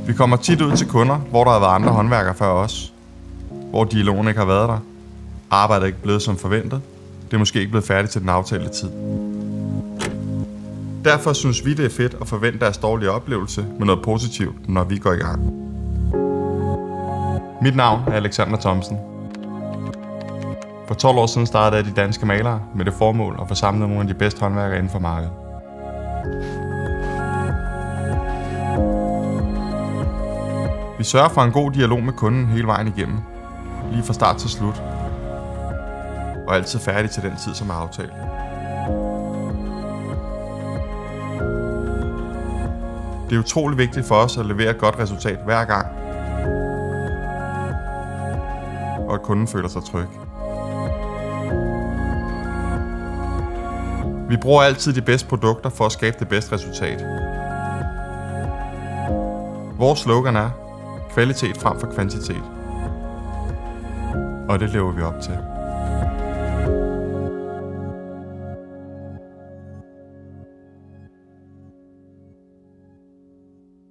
Vi kommer tit ud til kunder, hvor der har været andre håndværkere før os. Hvor dialogen ikke har været der. Arbejdet er ikke blevet som forventet. Det er måske ikke blevet færdigt til den aftalte tid. Derfor synes vi, det er fedt at forvente deres dårlige oplevelse med noget positivt, når vi går i gang. Mit navn er Alexander Thomsen. For 12 år siden startede jeg De Danske Malere med det formål at få samlet nogle af de bedste håndværkere inden for markedet. Vi sørger for en god dialog med kunden hele vejen igennem, lige fra start til slut, og altid færdig til den tid, som er aftalt. Det er utrolig vigtigt for os at levere et godt resultat hver gang, og at kunden føler sig tryg. Vi bruger altid de bedste produkter for at skabe det bedste resultat. Vores slogan er kvalitet frem for kvantitet, og det lever vi op til.